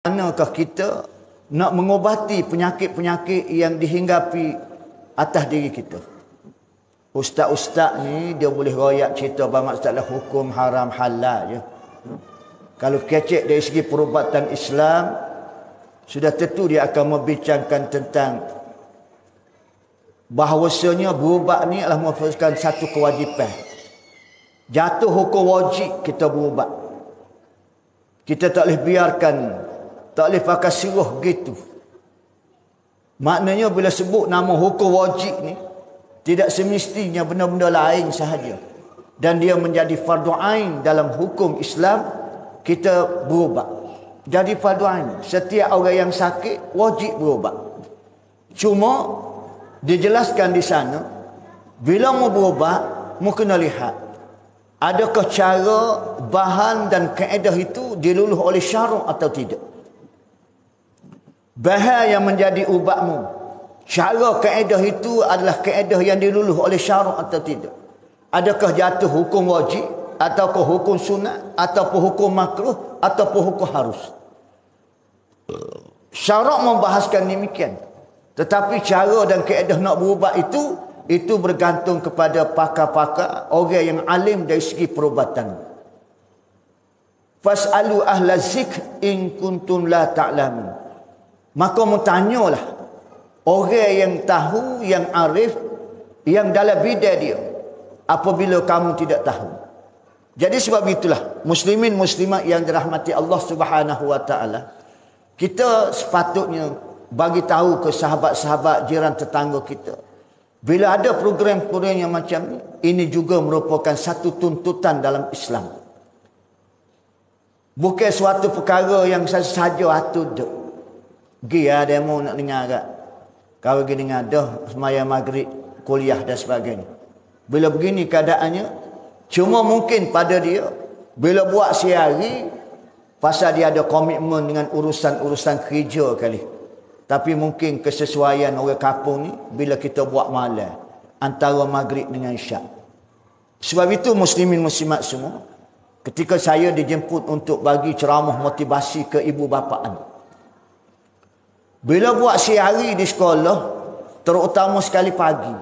Manakah kita nak mengobati penyakit-penyakit yang dihinggapi atas diri kita? Ustaz-ustaz ni dia boleh royak cerita bermasalah hukum haram halal je. Kalau kecek dari segi perubatan Islam, sudah tentu dia akan membincangkan tentang bahawasanya berubat ni adalah merupakan satu kewajipan. Jatuh hukum wajib kita berubat. Kita tak boleh biarkan, tak boleh pakai suruh gitu. Maknanya bila sebut nama hukum wajib ni, tidak semestinya benda-benda lain sahaja. Dan dia menjadi fardu ain dalam hukum Islam, kita berubat. Jadi fardu ain. Setiap orang yang sakit wajib berubat. Cuma dijelaskan di sana, bila mau berubat, mu kena lihat adakah cara, bahan dan kaedah itu diluluh oleh syarak atau tidak. Bahan yang menjadi ubatmu, cara kaedah itu adalah kaedah yang diluluh oleh syarak atau tidak. Adakah jatuh hukum wajib, ataupun hukum sunat, ataupun hukum makruh, ataupun hukum harus. Syarak membahaskan demikian. Tetapi cara dan kaedah nak berubat itu bergantung kepada pakar-pakar, orang yang alim dari segi perubatan. Fas'alu ahla zikr in kuntum la ta'lamun. Maka mutanyalah orang yang tahu, yang arif, yang dalam bidang dia, apabila kamu tidak tahu. Jadi sebab itulah muslimin muslimat yang dirahmati Allah Subhanahu wa taala, kita sepatutnya bagi tahu ke sahabat-sahabat, jiran tetangga kita, bila ada program-program yang macam ni, ini juga merupakan satu tuntutan dalam Islam. Bukan suatu perkara yang saja atur duk. Pergi lah demo nak dengar kat. Kalau pergi dengar dah sembahyang maghrib, kuliah dan sebagainya. Bila begini keadaannya, cuma mungkin pada dia, bila buat sehari, pasal dia ada komitmen dengan urusan-urusan kerja kali. Tapi mungkin kesesuaian orang kampung ni, bila kita buat malam, antara maghrib dengan isyak. Sebab itu muslimin muslimat semua, ketika saya dijemput untuk bagi ceramah motivasi ke ibu bapaan, bila buat sehari di sekolah, terutama sekali pagi,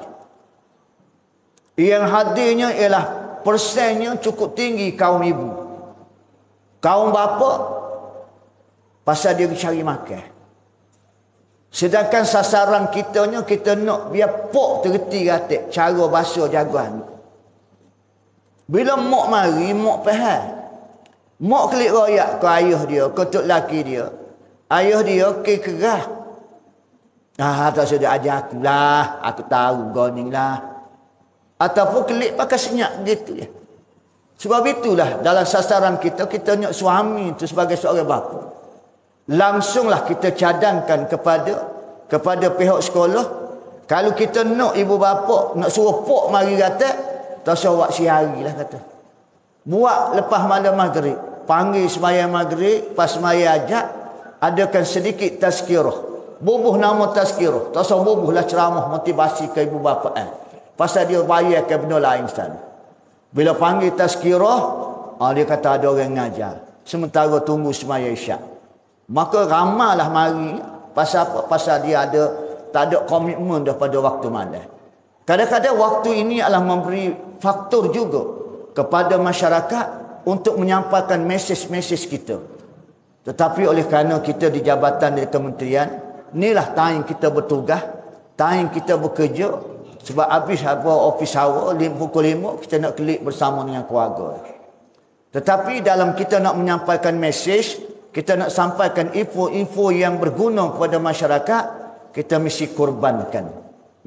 yang hadirnya ialah persennya cukup tinggi kaum ibu. Kaum bapa, pasal dia cari makan. Sedangkan sasaran kitanya, kita nak biar pok terti katik cara basuh jagoan. Bila mak mari, mak faham. Mak kelik royak ke ayah dia, ke tok laki dia. Ayah dia ke kerah. Tak sudah ajar aku lah, aku tahu goning lah. Ataupun kelik pakai senyap gitu ya. Sebab itulah dalam sasaran kita, kita nak suami itu sebagai seorang bapa, langsunglah kita cadangkan kepada pihak sekolah. Kalau kita nak ibu bapa nak suruh pok mari kata, tak usah buat sehari lah kata. Buat lepas malam maghrib, panggil sembahyang maghrib, pas sembahyang ajak, adakan sedikit tazkirah. Bubuh nama tazkirah. Tak usah bubuhlah ceramah motivasi ke ibu bapa. Pasal dia bayar ke benda lain sana. Bila panggil tazkirah, dia kata ada orang ngajar. Sementara tunggu sembahyang isyak. Maka ramailah mari. Pasal apa? Pasal dia tak ada komitmen daripada waktu malam. Kadang-kadang waktu ini adalah memberi faktor juga kepada masyarakat untuk menyampaikan mesej-mesej kita. Tetapi oleh kerana kita di jabatan di kementerian, inilah time kita bertugas, time kita bekerja. Sebab habis office hour, pukul 5, kita nak klik bersama dengan keluarga. Tetapi dalam kita nak menyampaikan mesej, kita nak sampaikan info-info yang berguna kepada masyarakat, kita mesti korbankan.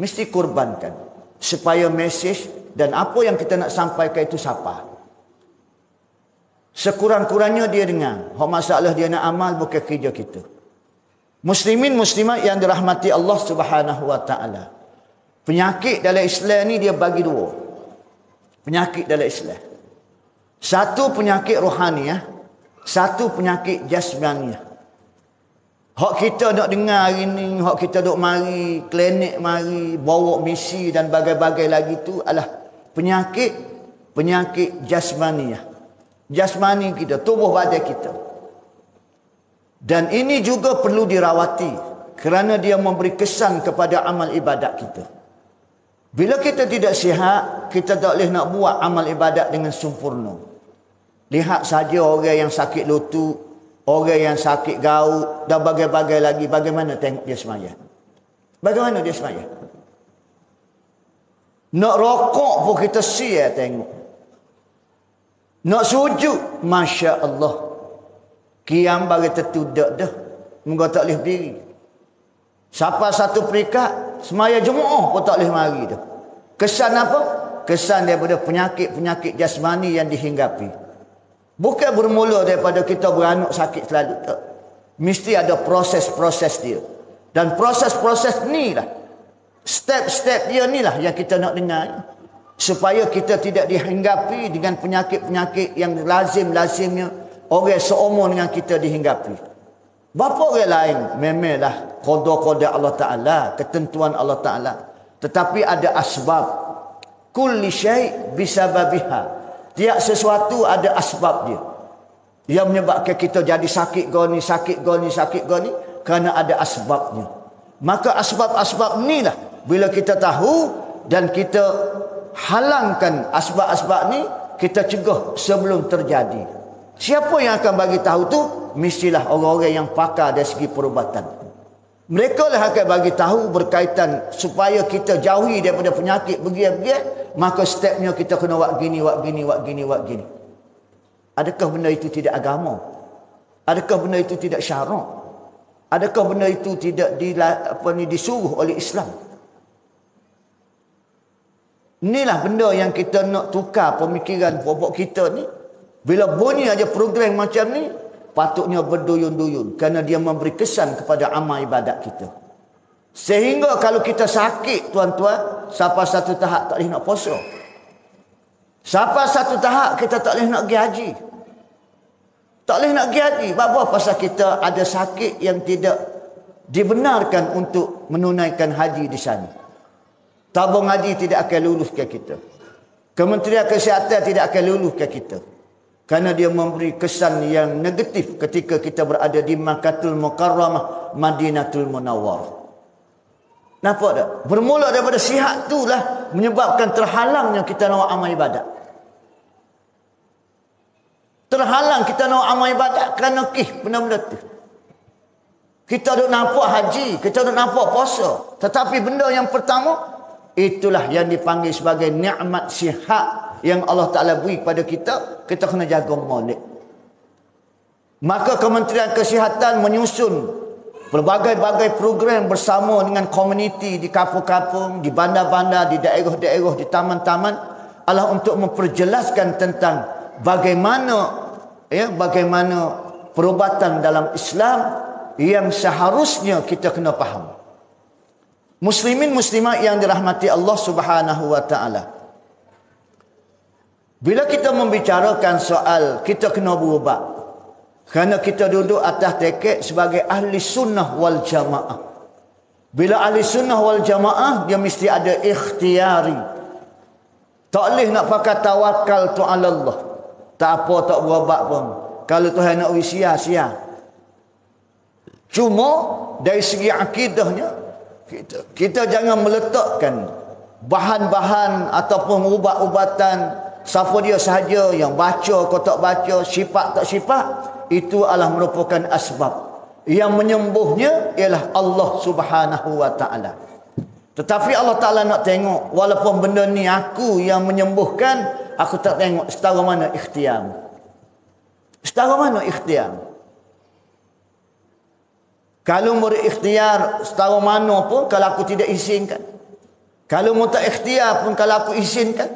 Mesti korbankan. Supaya mesej dan apa yang kita nak sampaikan itu siapa. Sekurang-kurangnya dia dengar. Hak masalah dia nak amal bukan kerja kita. Muslimin muslimat yang dirahmati Allah Subhanahu wa taala. Penyakit dalam Islam ni dia bagi dua. Penyakit dalam Islam. Satu penyakit rohaniah, satu penyakit jasmaniah. Hak kita nak dengar hari ni, hak kita duk mari klinik, mari bawa misi dan bagai-bagai lagi tu adalah penyakit jasmaniah. Jasmani kita, tubuh badan kita. Dan ini juga perlu dirawati kerana dia memberi kesan kepada amal ibadat kita. Bila kita tidak sihat, kita tak boleh nak buat amal ibadat dengan sempurna. Lihat saja orang yang sakit lutut, orang yang sakit gaut dan bagai-bagai lagi, bagaimana tengok dia sembahyang. Bagaimana dia sembahyang. Nak rokok pun kita siap tengok. Nak sujud, Masya Allah. Kiam bagi tertudak dah. Mereka tak boleh berdiri. Siapa satu perikat, semaya Jumaat pun tak boleh mari dah. Kesan apa? Kesan daripada penyakit-penyakit jasmani yang dihinggapi. Bukan bermula daripada kita beranuk sakit selalu. Tak. Mesti ada proses-proses dia. Dan proses-proses ni lah. Step-step dia ni lah yang kita nak dengar. Supaya kita tidak dihinggapi dengan penyakit-penyakit yang lazim-lazimnya orang seumur dengan kita dihinggapi. Bapa orang lain memanglah qada-qada Allah Ta'ala, ketentuan Allah Ta'ala. Tetapi ada asbab. Kulli syai' bisababiha. Tiap sesuatu ada asbab dia. Yang menyebabkan kita jadi sakit goni, sakit goni, sakit goni. Kerana ada asbabnya. Maka asbab-asbab ni lah. Bila kita tahu dan kita halangkan asbab-asbab ni, kita cegah sebelum terjadi. Siapa yang akan bagi tahu tu? Mestilah orang-orang yang pakar dari segi perubatan. Mereka lah akan bagi tahu berkaitan supaya kita jauhi daripada penyakit begian-begian. Maka stepnya kita kena buat gini, buat gini, buat gini, buat gini. Adakah benda itu tidak agama? Adakah benda itu tidak syarak? Adakah benda itu tidak disuruh oleh Islam? Inilah benda yang kita nak tukar pemikiran pokok kita ni. Bila bunyi aja program macam ni, patutnya berduyun-duyun. Kerana dia memberi kesan kepada amal ibadat kita. Sehingga kalau kita sakit, tuan-tuan, sampai satu tahap tak boleh nak puasa. Sampai satu tahap kita tak boleh nak pergi haji. Tak boleh nak pergi haji. Sebab apa? Pasal kita ada sakit yang tidak dibenarkan untuk menunaikan haji di sana. Tabung haji tidak akan luluskan kita. Kementerian Kesihatan tidak akan luluskan kita. Kerana dia memberi kesan yang negatif ketika kita berada di Makkahul Mukarramah, Madinatul Munawwarah. Nampak tak? Bermula daripada sihat itulah menyebabkan terhalangnya kita nak amal ibadat. Terhalang kita nak amal ibadat kerana benda-benda tu. Kita duk nampak haji, kita duk nampak puasa. Tetapi benda yang pertama, itulah yang dipanggil sebagai nikmat sihat yang Allah Ta'ala beri kepada kita. Kita kena jaga molek. Maka Kementerian Kesihatan menyusun berbagai-bagai program bersama dengan komuniti di kampung-kampung, di bandar-bandar, di daerah-daerah, di taman-taman, adalah untuk memperjelaskan tentang bagaimana perubatan dalam Islam yang seharusnya kita kena faham. Muslimin muslimat yang dirahmati Allah Subhanahu wa taala. Bila kita membicarakan soal kita kena berubat, kerana kita duduk atas teket sebagai ahli sunnah wal jamaah. Bila ahli sunnah wal jamaah, dia mesti ada ikhtiari. Tak boleh nak pakai tawakal tu ala Allah. Tak apa, tak berubat pun. Kalau Tuhan nak uji sia-sia. Cuma dari segi akidahnya, kita jangan meletakkan bahan-bahan ataupun ubat-ubatan siapa dia sahaja yang baca atau tak baca, sifat tak sifat, itu adalah merupakan asbab. Yang menyembuhnya ialah Allah Subhanahu wa taala. Tetapi Allah Taala nak tengok, walaupun benda ni aku yang menyembuhkan, aku tak tengok setara mana ikhtiar. Setara mana ikhtiar? Kalau berikhtiar setara mana pun kalau aku tidak izinkan. Kalau mu tak ikhtiar pun kalau aku izinkan.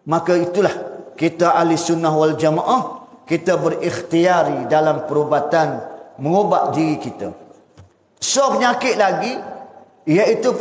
Maka itulah kita ahli sunnah wal jamaah, kita berikhtiari dalam perubatan mengubat diri kita. So penyakit lagi, iaitu